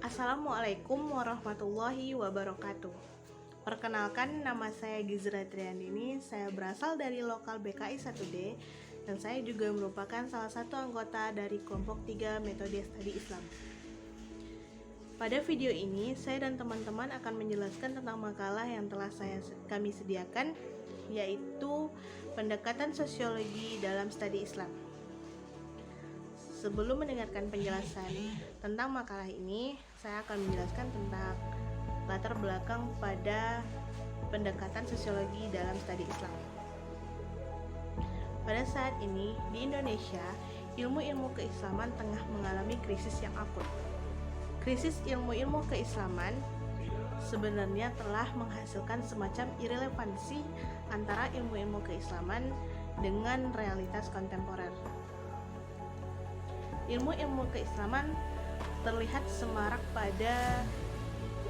Assalamualaikum warahmatullahi wabarakatuh. Perkenalkan, nama saya Gizra Triandini. Saya berasal dari lokal BKI 1D dan saya juga merupakan salah satu anggota dari kelompok 3 metode studi Islam. Pada video ini, saya dan teman-teman akan menjelaskan tentang makalah yang telah kami sediakan, yaitu pendekatan sosiologi dalam studi Islam. Sebelum mendengarkan penjelasan tentang makalah ini, saya akan menjelaskan tentang latar belakang pada pendekatan sosiologi dalam studi Islam. Pada saat ini, di Indonesia, ilmu-ilmu keislaman tengah mengalami krisis yang akut. Krisis ilmu-ilmu keislaman sebenarnya telah menghasilkan semacam irelevansi antara ilmu-ilmu keislaman dengan realitas kontemporer. Ilmu-ilmu keislaman terlihat semarak pada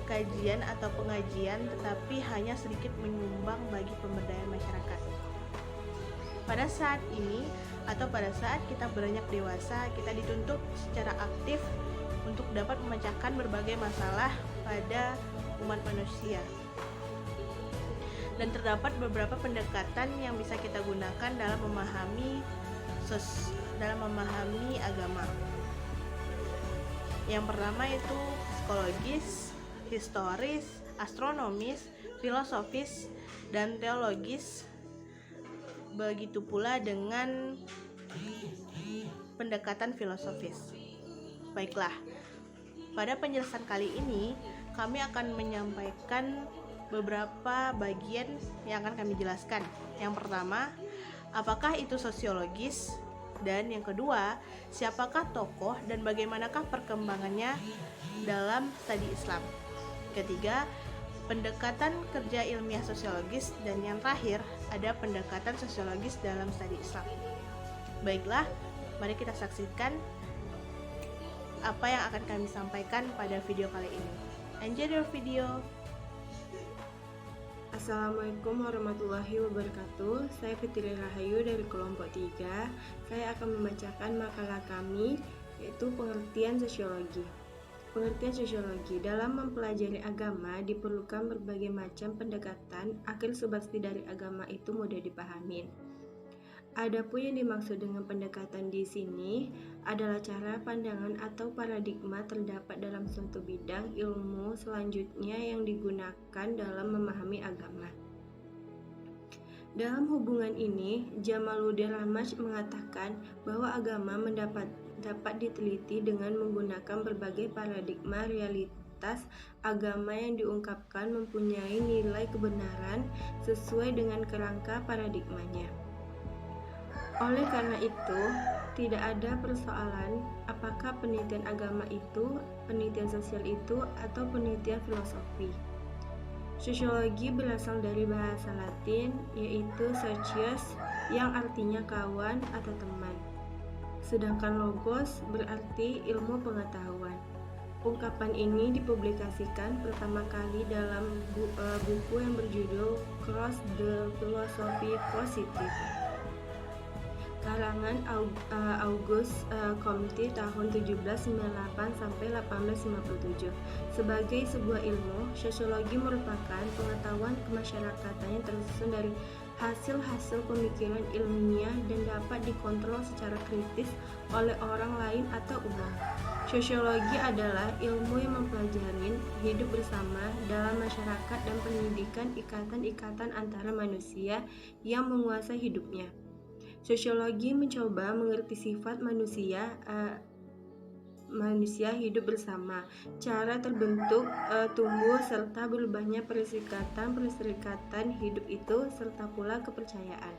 kajian atau pengajian, tetapi hanya sedikit menyumbang bagi pemberdayaan masyarakat. Pada saat ini atau pada saat kita beranjak dewasa, kita dituntut secara aktif untuk dapat memecahkan berbagai masalah pada umat manusia. Dan terdapat beberapa pendekatan yang bisa kita gunakan dalam memahami agama. Yang pertama itu psikologis, historis, astronomis, filosofis, dan teologis. Begitu pula dengan pendekatan filosofis. Baiklah, pada penjelasan kali ini kami akan menyampaikan beberapa bagian yang akan kami jelaskan. Yang pertama, apakah itu sosiologis? Dan yang kedua, siapakah tokoh dan bagaimanakah perkembangannya dalam studi Islam? Ketiga, pendekatan kerja ilmiah sosiologis, dan yang terakhir ada pendekatan sosiologis dalam studi Islam. Baiklah, mari kita saksikan apa yang akan kami sampaikan pada video kali ini. Enjoy your video. Assalamualaikum warahmatullahi wabarakatuh. Saya Fitri Rahayu dari kelompok 3. Saya akan membacakan makalah kami, yaitu pengertian sosiologi. Pengertian sosiologi dalam mempelajari agama diperlukan berbagai macam pendekatan agar substansi dari agama itu mudah dipahami. Adapun yang dimaksud dengan pendekatan di sini adalah cara pandangan atau paradigma terdapat dalam suatu bidang ilmu selanjutnya yang digunakan dalam memahami agama. Dalam hubungan ini, Jamaluddin Rahmaj mengatakan bahwa agama dapat diteliti dengan menggunakan berbagai paradigma realitas agama yang diungkapkan mempunyai nilai kebenaran sesuai dengan kerangka paradigmanya. Oleh karena itu, tidak ada persoalan apakah penelitian agama itu, penelitian sosial itu, atau penelitian filosofi. Sosiologi berasal dari bahasa Latin, yaitu socius, yang artinya kawan atau teman. Sedangkan logos berarti ilmu pengetahuan. Ungkapan ini dipublikasikan pertama kali dalam buku yang berjudul Cross the Philosophy Positive, karangan Auguste Comte tahun 1798 sampai 1857. Sebagai sebuah ilmu, sosiologi merupakan pengetahuan kemasyarakatan yang tersusun dari hasil-hasil pemikiran ilmiah dan dapat dikontrol secara kritis oleh orang lain atau umum. Sosiologi adalah ilmu yang mempelajari hidup bersama dalam masyarakat dan pendidikan ikatan-ikatan antara manusia yang menguasai hidupnya. Sosiologi mencoba mengerti sifat manusia hidup bersama, cara terbentuk, tumbuh, serta berubahnya perserikatan hidup itu, serta pula kepercayaan.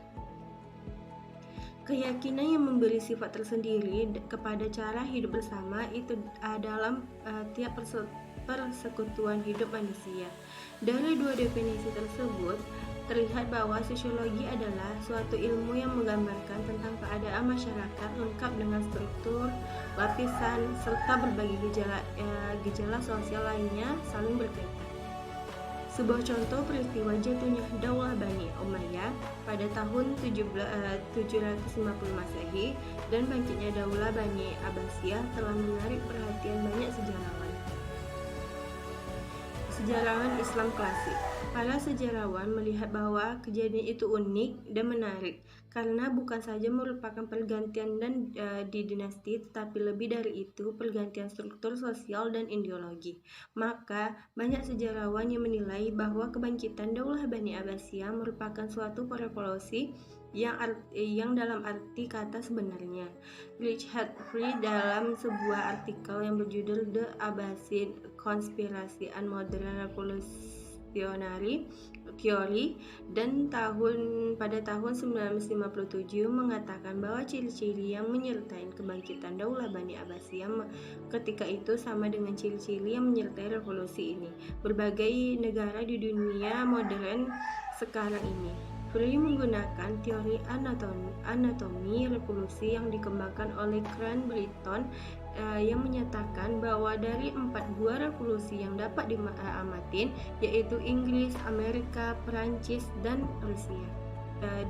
Keyakinan yang memberi sifat tersendiri kepada cara hidup bersama itu dalam tiap persekutuan hidup manusia. Dari dua definisi tersebut, terlihat bahwa sosiologi adalah suatu ilmu yang menggambarkan tentang keadaan masyarakat lengkap dengan struktur, lapisan, serta berbagai gejala sosial lainnya saling berkaitan. Sebuah contoh peristiwa jatuhnya Daulah Bani Umayyah pada tahun 750 Masehi dan bangkitnya Daulah Bani Abbasiyah telah menarik perhatian banyak sejarawan. sejarawan Islam klasik. Para sejarawan melihat bahwa kejadian itu unik dan menarik karena bukan saja merupakan pergantian di dinasti, tetapi lebih dari itu pergantian struktur sosial dan ideologi. Maka banyak sejarawan yang menilai bahwa kebangkitan Daulah Bani Abbasiyah merupakan suatu revolusi yang dalam arti kata sebenarnya. Richard Free dalam sebuah artikel yang berjudul The Abbasid Conspiracy and Modern Revolutionary Theory dan pada tahun 1957 mengatakan bahwa ciri-ciri yang menyertai kebangkitan Daulah Bani Abbasiyah ketika itu sama dengan ciri-ciri yang menyertai revolusi ini. Berbagai negara di dunia modern sekarang ini. Free menggunakan teori anatomi revolusi yang dikembangkan oleh Grant Britton yang menyatakan bahwa dari 4 buah revolusi yang dapat diamatin, yaitu Inggris, Amerika, Perancis, dan Rusia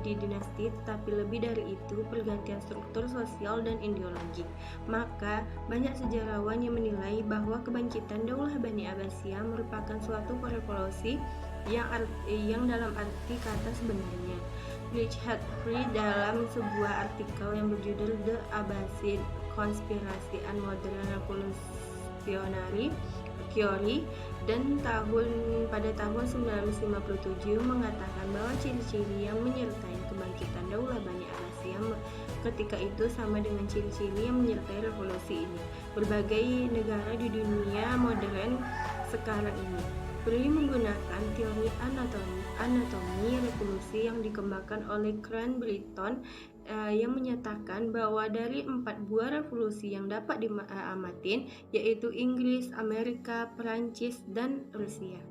di dinasti, tetapi lebih dari itu pergantian struktur sosial dan ideologi. Maka banyak sejarawan yang menilai bahwa kebangkitan Daulah Bani Abbasiyah merupakan suatu revolusi yang dalam arti kata sebenarnya. Richard Free dalam sebuah artikel yang berjudul The Abbasid Conspiracy and Modern Revolutionary Theory dan pada tahun 1957 mengatakan bahwa ciri-ciri yang menyertai kebangkitan Daulah Bani Abbasiyah ketika itu sama dengan ciri-ciri yang menyertai revolusi ini. Berbagai negara di dunia modern sekarang ini. Free menggunakan teori anatomi revolusi yang dikembangkan oleh Grant Britton yang menyatakan bahwa dari 4 buah revolusi yang dapat diamatin, yaitu Inggris, Amerika, Perancis, dan Rusia.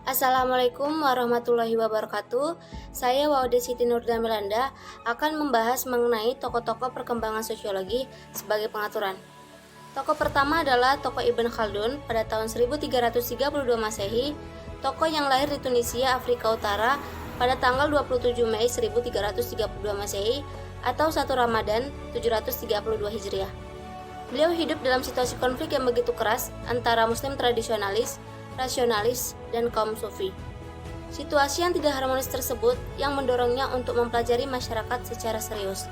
Assalamualaikum warahmatullahi wabarakatuh. Saya Waude Siti Nurdamilanda akan membahas mengenai tokoh-tokoh perkembangan sosiologi sebagai pengaturan. Tokoh pertama adalah tokoh Ibn Khaldun pada tahun 1332 Masehi, tokoh yang lahir di Tunisia, Afrika Utara pada tanggal 27 Mei 1332 Masehi atau 1 Ramadan 732 Hijriah. Beliau hidup dalam situasi konflik yang begitu keras antara muslim tradisionalis, rasionalis, dan kaum sufi. Situasi yang tidak harmonis tersebut yang mendorongnya untuk mempelajari masyarakat secara serius.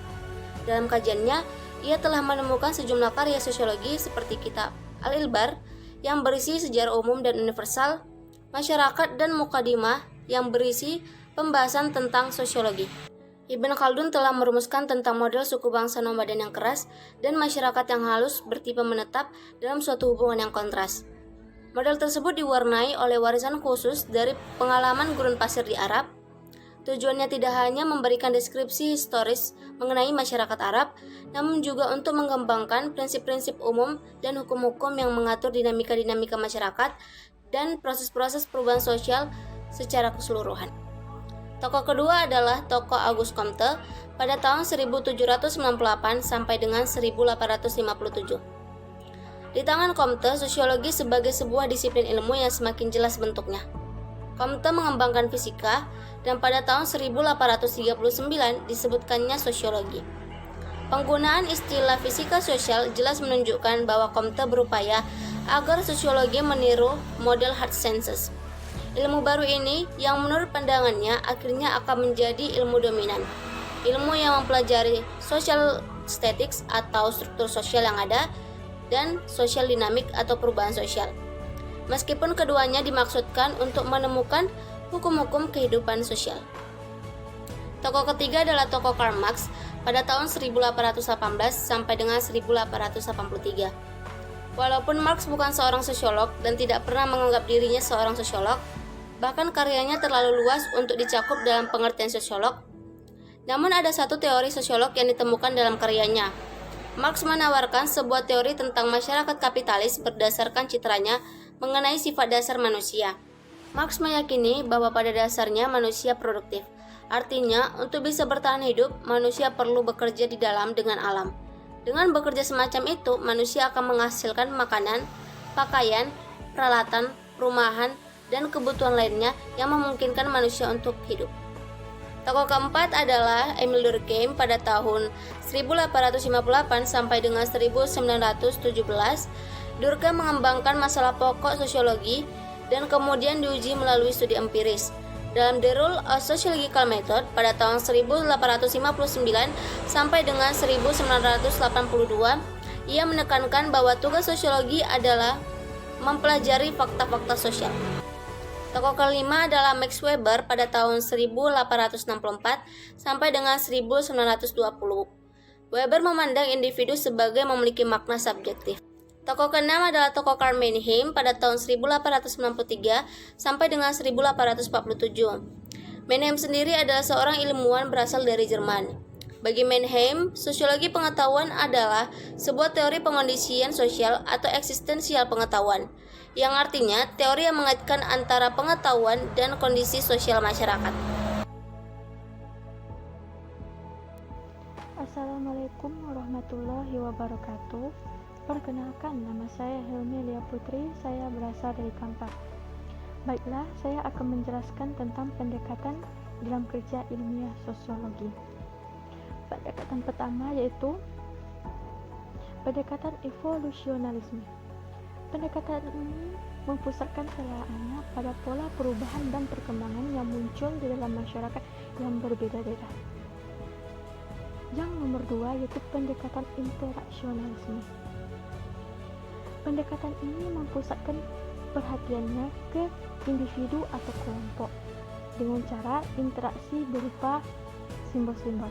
Dalam kajiannya, ia telah menemukan sejumlah karya sosiologi seperti kitab Al-Ilbar yang berisi sejarah umum dan universal, masyarakat, dan Muqaddimah yang berisi pembahasan tentang sosiologi. Ibn Khaldun telah merumuskan tentang model suku bangsa nomaden yang keras dan masyarakat yang halus bertipe menetap dalam suatu hubungan yang kontras. Model tersebut diwarnai oleh warisan khusus dari pengalaman gurun pasir di Arab. Tujuannya tidak hanya memberikan deskripsi historis mengenai masyarakat Arab, namun juga untuk mengembangkan prinsip-prinsip umum dan hukum-hukum yang mengatur dinamika-dinamika masyarakat dan proses-proses perubahan sosial secara keseluruhan. Tokoh kedua adalah tokoh Auguste Comte pada tahun 1798 sampai dengan 1857. Di tangan Comte, sosiologi sebagai sebuah disiplin ilmu yang semakin jelas bentuknya. Comte mengembangkan fisika dan pada tahun 1839 disebutkannya sosiologi. Penggunaan istilah fisika sosial jelas menunjukkan bahwa Comte berupaya agar sosiologi meniru model hard sciences. Ilmu baru ini yang menurut pandangannya akhirnya akan menjadi ilmu dominan. Ilmu yang mempelajari social statics atau struktur sosial yang ada dan sosial dinamik atau perubahan sosial. Meskipun keduanya dimaksudkan untuk menemukan hukum-hukum kehidupan sosial. Tokoh ketiga adalah tokoh Karl Marx pada tahun 1818 sampai dengan 1883. Walaupun Marx bukan seorang sosiolog dan tidak pernah menganggap dirinya seorang sosiolog, bahkan karyanya terlalu luas untuk dicakup dalam pengertian sosiolog. Namun ada satu teori sosiolog yang ditemukan dalam karyanya. Marx menawarkan sebuah teori tentang masyarakat kapitalis berdasarkan citranya mengenai sifat dasar manusia. Marx meyakini bahwa pada dasarnya manusia produktif. Artinya, untuk bisa bertahan hidup, manusia perlu bekerja di dalam dengan alam. Dengan bekerja semacam itu, manusia akan menghasilkan makanan, pakaian, peralatan, perumahan, dan kebutuhan lainnya yang memungkinkan manusia untuk hidup. Tokoh keempat adalah Emile Durkheim pada tahun 1858 sampai dengan 1917. Durkheim mengembangkan masalah pokok sosiologi dan kemudian diuji melalui studi empiris. Dalam The Rule of Sociological Method pada tahun 1859 sampai dengan 1982, ia menekankan bahwa tugas sosiologi adalah mempelajari fakta-fakta sosial. Tokoh kelima adalah Max Weber pada tahun 1864 sampai dengan 1920. Weber memandang individu sebagai memiliki makna subjektif. Tokoh keenam adalah tokoh Karl Mannheim pada tahun 1893 sampai dengan 1847. Mannheim sendiri adalah seorang ilmuwan berasal dari Jerman. Bagi Mannheim, sosiologi pengetahuan adalah sebuah teori pengondisian sosial atau eksistensial pengetahuan, yang artinya teori yang mengaitkan antara pengetahuan dan kondisi sosial masyarakat. Assalamualaikum warahmatullahi wabarakatuh. Perkenalkan, nama saya Helmi Lia Putri, saya berasal dari Kampak. Baiklah, saya akan menjelaskan tentang pendekatan dalam kerja ilmiah sosiologi. Pendekatan pertama yaitu pendekatan evolusionalisme. Pendekatan ini mempusatkan telaahnya pada pola perubahan dan perkembangan yang muncul di dalam masyarakat yang berbeda-beda. Yang nomor 2 yaitu pendekatan interaksionalisme. Pendekatan ini mempusatkan perhatiannya ke individu atau kelompok dengan cara interaksi berupa simbol-simbol.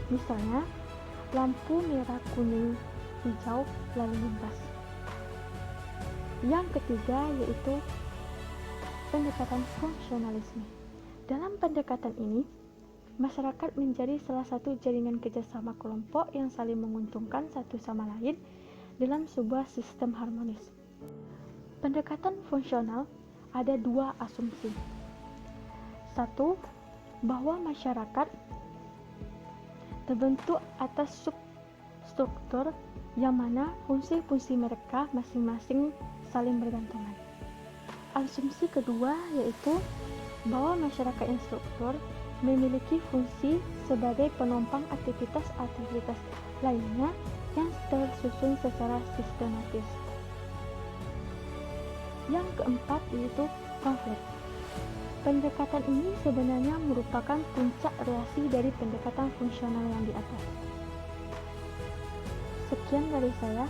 Misalnya, lampu merah, kuning, hijau, lalu lintas. Yang ketiga yaitu pendekatan fungsionalisme. Dalam pendekatan ini, masyarakat menjadi salah satu jaringan kerjasama kelompok yang saling menguntungkan satu sama lain dalam sebuah sistem harmonis. Pendekatan fungsional ada dua asumsi. Satu, bahwa masyarakat terbentuk atas substruktur yang mana fungsi-fungsi mereka masing-masing saling bergantungan. Asumsi kedua yaitu bahwa masyarakat yang struktur memiliki fungsi sebagai penopang aktivitas-aktivitas lainnya yang tersusun secara sistematis. Yang keempat yaitu konflik. Pendekatan ini sebenarnya merupakan puncak reaksi dari pendekatan fungsional yang di atas. Sekian dari saya.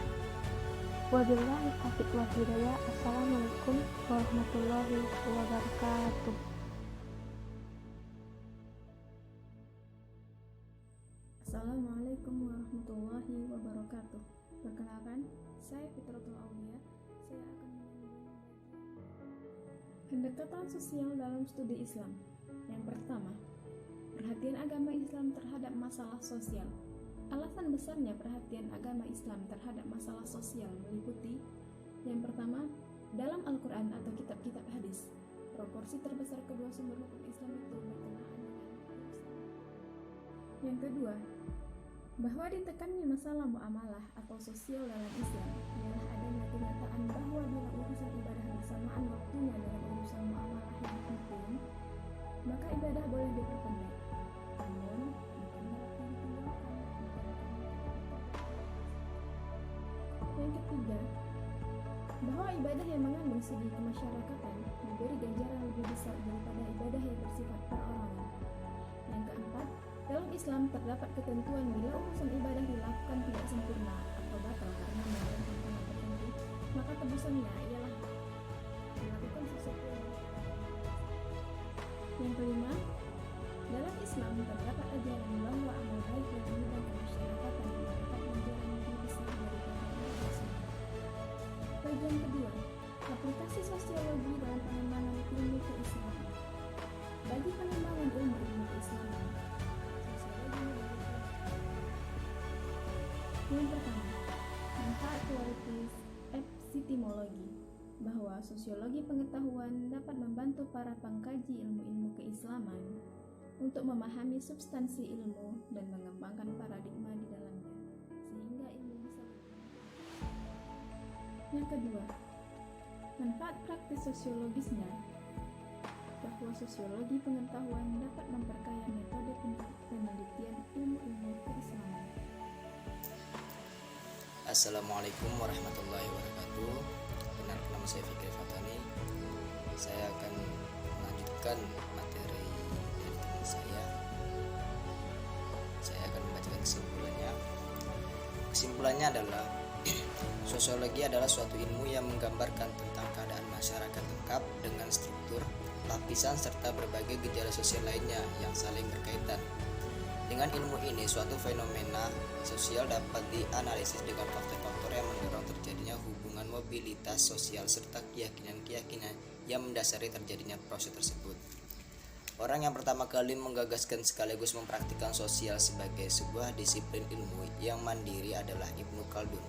Wabillahi taufiq wal hidayah. Assalamualaikum warahmatullahi wabarakatuh. Assalamualaikum warahmatullahi wabarakatuh. Perkenalkan, saya Fitratul Aulia. Saya akan menyambung pendekatan sosial dalam studi Islam. Yang pertama, perhatian agama Islam terhadap masalah sosial. Alasan besarnya perhatian agama Islam terhadap masalah sosial meliputi: yang pertama, dalam Al-Quran atau kitab-kitab hadis, proporsi terbesar kedua sumber hukum Islam itu berkenaan dengan yang kedua, bahwa ditekannya masalah muamalah atau sosial dalam Islam ialah adanya kenyataan bahwa bila urusan ibadah bersamaan waktunya dengan urusan muamalah yang penting, maka ibadah boleh diperpendek. Namun, bukan berarti ditinggalkan. Yang ketiga, bahwa ibadah yang mengandung segi kemasyarakatan diberi ganjaran lebih besar daripada ibadah yang bersifat perorangan. Yang keempat, dalam Islam terdapat ketentuan bila urusan ibadah dilakukan tidak sempurna atau batal karena melanggar tantangan tertentu, maka tebusannya ialah melakukan sesuatu yang kelima, dalam Islam terdapat ajaran bahwa amal baik yang mengubah kemasyarakatan mendapat ganjaran lebih besar daripada amal dosa. Bagian kedua, aplikasi sosiologi dalam pengembangan ilmu keislaman. Bagi pengembangan ilmu keislaman, yang pertama, manfaat teoritis epistemologi, bahwa sosiologi pengetahuan dapat membantu para pengkaji ilmu-ilmu keislaman untuk memahami substansi ilmu dan mengembangkan paradigma di dalamnya, sehingga ilmu bisa Yang kedua, manfaat praktis sosiologisnya, bahwa bahwa sosiologi pengetahuan dapat memperkaya metode penelitian ilmu-ilmu keislaman. Assalamualaikum warahmatullahi wabarakatuh. Perkenalkan, nama saya Fikri Fatani. Saya akan melanjutkan materi dari teman saya. Saya akan membacakan kesimpulannya. Kesimpulannya adalah sosiologi adalah suatu ilmu yang menggambarkan tentang keadaan masyarakat lengkap dengan struktur, lapisan serta berbagai gejala sosial lainnya yang saling berkaitan. Dengan ilmu ini, suatu fenomena sosial dapat dianalisis dengan faktor-faktor yang mendorong terjadinya hubungan mobilitas sosial serta keyakinan-keyakinan yang mendasari terjadinya proses tersebut. Orang yang pertama kali menggagaskan sekaligus mempraktikkan sosial sebagai sebuah disiplin ilmu yang mandiri adalah Ibnu Khaldun.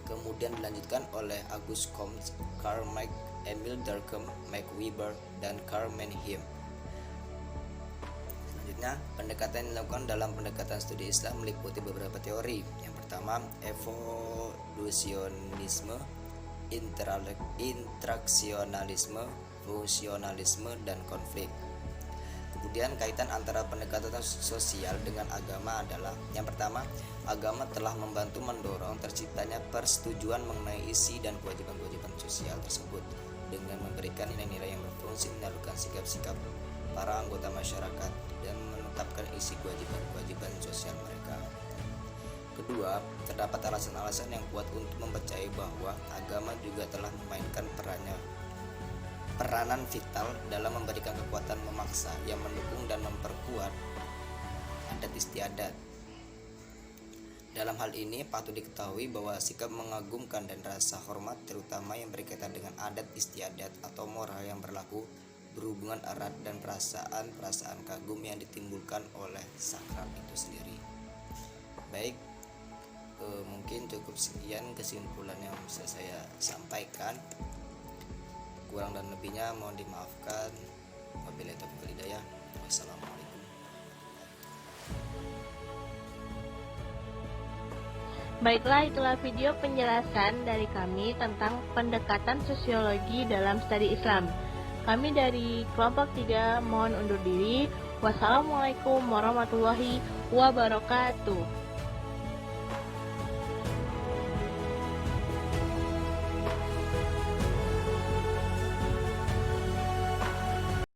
Kemudian dilanjutkan oleh Auguste Comte, Karl Marx, Emil Durkheim, Max Weber, dan Karl Menahem. Selanjutnya, pendekatan yang dilakukan dalam pendekatan studi Islam meliputi beberapa teori. Yang pertama, evolusionisme, interaksionalisme, fungsionalisme, dan konflik. Kemudian kaitan antara pendekatan sosial dengan agama adalah yang pertama, agama telah membantu mendorong terciptanya persetujuan mengenai isi dan kewajiban-kewajiban sosial tersebut dengan memberikan nilai-nilai yang berfungsi menyalurkan sikap-sikap para anggota masyarakat dan menetapkan isi kewajiban-kewajiban sosial mereka. Kedua, terdapat alasan-alasan yang kuat untuk mempercayai bahwa agama juga telah memainkan peranan vital dalam memberikan kekuatan memaksa yang mendukung dan memperkuat adat istiadat. Dalam hal ini patut diketahui bahwa sikap mengagumkan dan rasa hormat terutama yang berkaitan dengan adat istiadat atau moral yang berlaku berhubungan erat dan perasaan kagum yang ditimbulkan oleh sakral itu sendiri. Baik, mungkin cukup sekian kesimpulan yang bisa saya sampaikan. Kurang dan lebihnya mohon dimaafkan. Wabillahi taufiq wal hidayah. Wassalamualaikum. Baiklah, itulah video penjelasan dari kami tentang pendekatan sosiologi dalam studi Islam. Kami dari kelompok 3 mohon undur diri. Wassalamualaikum warahmatullahi wabarakatuh.